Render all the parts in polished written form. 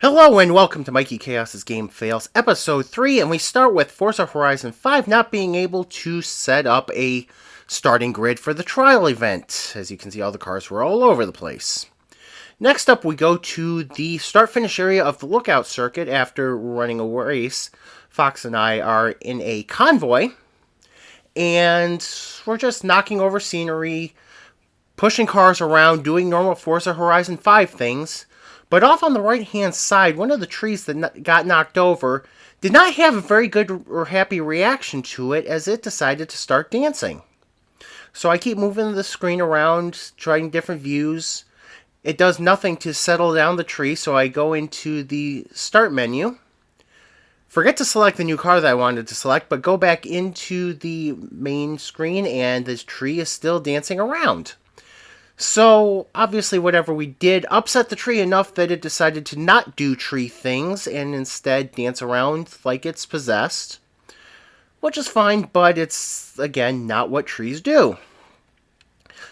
Hello and welcome to MikeyKaos' Game Fails, Episode 3, and we start with Forza Horizon 5 not being able to set up a starting grid for the trial event. As you can see, all the cars were all over the place. Next up, we go to the start-finish area of the Lookout Circuit after running a race. Fox and I are in a convoy, and we're just knocking over scenery, pushing cars around, doing normal Forza Horizon 5 things. But off on the right-hand side, one of the trees that got knocked over did not have a very good or happy reaction to it as it decided to start dancing. So I keep moving the screen around, trying different views. It does nothing to settle down the tree, so I go into the start menu. Forget to select the new car that I wanted to select, but go back into the main screen and this tree is still dancing around. So, obviously, whatever we did upset the tree enough that it decided to not do tree things and instead dance around like it's possessed. Which is fine, but it's, again, not what trees do.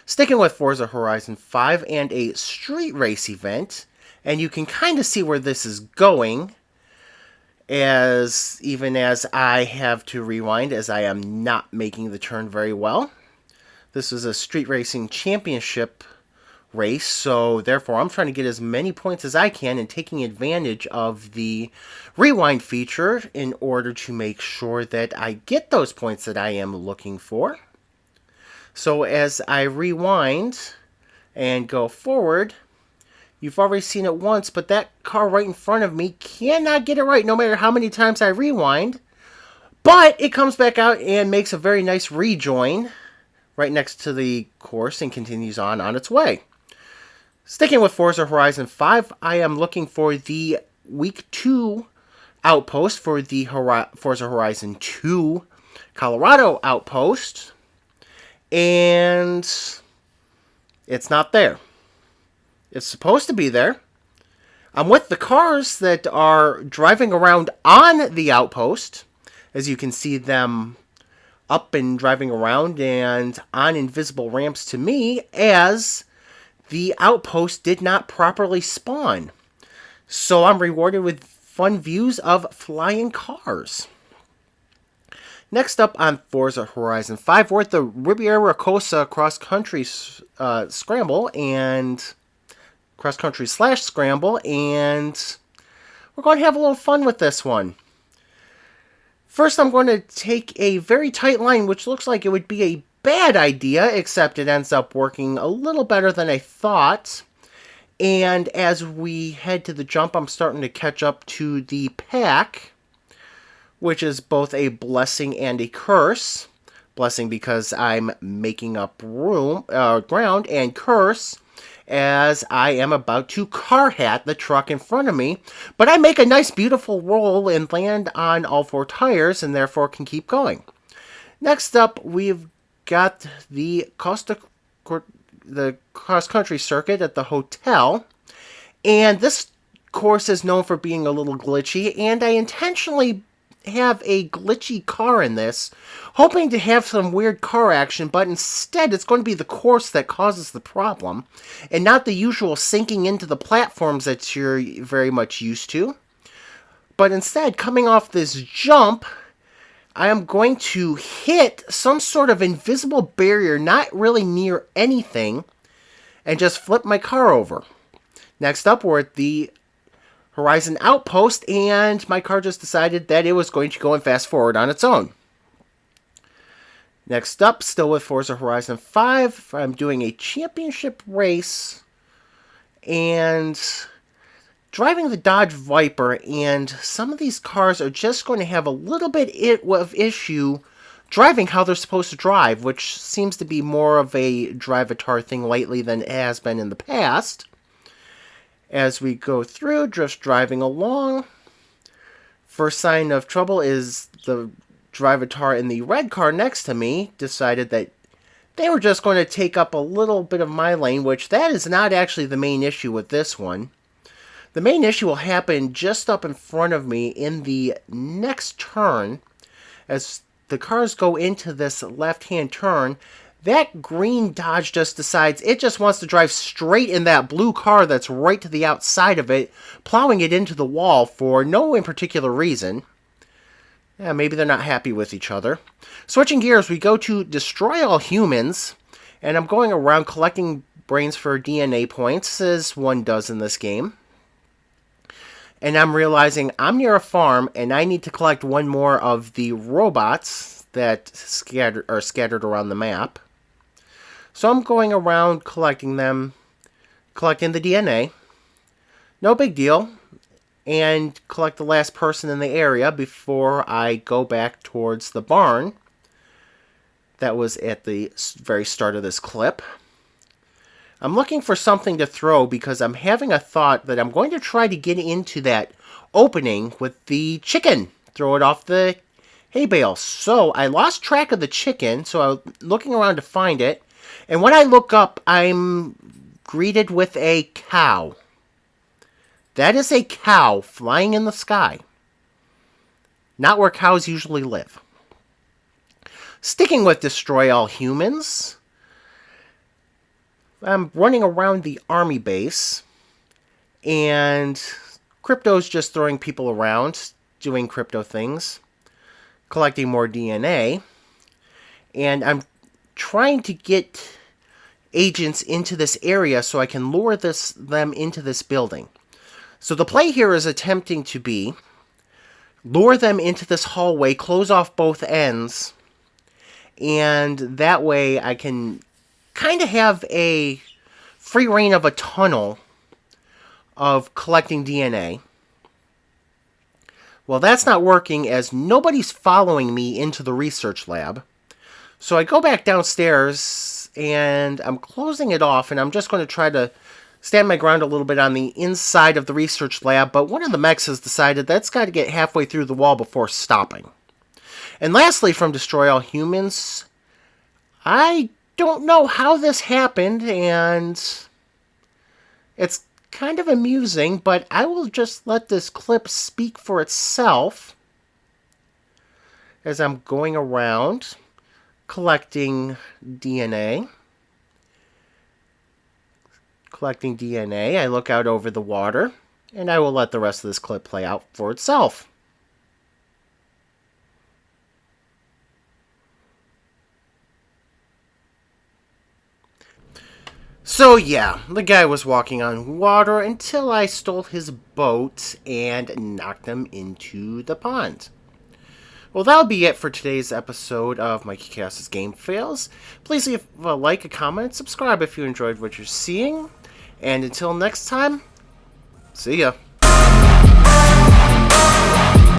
Sticking with Forza Horizon 5 and a street race event, and you can kind of see where this is going, even as I have to rewind as I am not making the turn very well. This is a street racing championship race, so therefore I'm trying to get as many points as I can and taking advantage of the rewind feature in order to make sure that I get those points that I am looking for. So as I rewind and go forward, you've already seen it once, but that car right in front of me cannot get it right no matter how many times I rewind. But it comes back out and makes a very nice rejoin right next to the course and continues on its way. Sticking with Forza Horizon 5, I am looking for the Week 2 outpost for the Forza Horizon 2 Colorado outpost, and it's not there. It's supposed to be there. I'm with the cars that are driving around on the outpost, as you can see them up and driving around and on invisible ramps to me, as the outpost did not properly spawn. So I'm rewarded with fun views of flying cars. Next up on Forza Horizon 5, we're at the Riviera Cosa cross-country scramble and cross-country / scramble, and we're going to have a little fun with this one. First, I'm going to take a very tight line, which looks like it would be a bad idea, except it ends up working a little better than I thought. And as we head to the jump, I'm starting to catch up to the pack, which is both a blessing and a curse. Blessing because I'm making up ground, and curse as I am about to car hat the truck in front of me. But I make a nice, beautiful roll and land on all 4 tires, and therefore can keep going. Next up, we've got the cross-country circuit at the hotel. And this course is known for being a little glitchy, and I intentionally have a glitchy car in this, hoping to have some weird car action, but instead it's going to be the course that causes the problem, and not the usual sinking into the platforms that you're very much used to. But instead, coming off this jump, I am going to hit some sort of invisible barrier not really near anything, and just flip my car over. Next up, we're at the Horizon Outpost, and my car just decided that it was going to go and fast forward on its own. Next up, still with Forza Horizon 5, I'm doing a championship race and driving the Dodge Viper, and some of these cars are just going to have a little bit of issue driving how they're supposed to drive, which seems to be more of a drive-a-tar thing lately than it has been in the past. As we go through, just driving along, first sign of trouble is the drive-a-tar in the red car next to me decided that they were just going to take up a little bit of my lane, which that is not actually the main issue with this one. The main issue will happen just up in front of me in the next turn. As the cars go into this left-hand turn, That green Dodge just decides it just wants to drive straight in that blue car that's right to the outside of it, plowing it into the wall for no in particular reason. Yeah, maybe they're not happy with each other. Switching gears, we go to Destroy All Humans, and I'm going around collecting brains for DNA points, as one does in this game. And I'm realizing I'm near a farm, and I need to collect one more of the robots that are scattered around the map. So I'm going around collecting them, collecting the DNA. No big deal. And collect the last person in the area before I go back towards the barn. That was at the very start of this clip. I'm looking for something to throw because I'm having a thought that I'm going to try to get into that opening with the chicken. Throw it off the hay bale. So I lost track of the chicken, so I'm looking around to find it. And when I look up, I'm greeted with a cow. That is a cow flying in the sky. Not where cows usually live. Sticking with Destroy All Humans, I'm running around the army base, and Crypto's just throwing people around, doing crypto things, collecting more DNA, and I'm trying to get agents into this area so I can lure them into this building. So the play here is attempting to be lure them into this hallway, close off both ends, and that way I can kind of have a free reign of a tunnel of collecting DNA. Well, that's not working as nobody's following me into the research lab. So I go back downstairs and I'm closing it off, and I'm just going to try to stand my ground a little bit on the inside of the research lab, but one of the mechs has decided that's got to get halfway through the wall before stopping. And lastly, from Destroy All Humans, I don't know how this happened, and it's kind of amusing, but I will just let this clip speak for itself as I'm going around collecting DNA. Collecting DNA, I look out over the water, and I will let the rest of this clip play out for itself. So yeah, the guy was walking on water until I stole his boat and knocked him into the pond. Well, that'll be it for today's episode of MikeyKaos' Game Fails. Please leave a like, a comment, subscribe if you enjoyed what you're seeing. And until next time, see ya.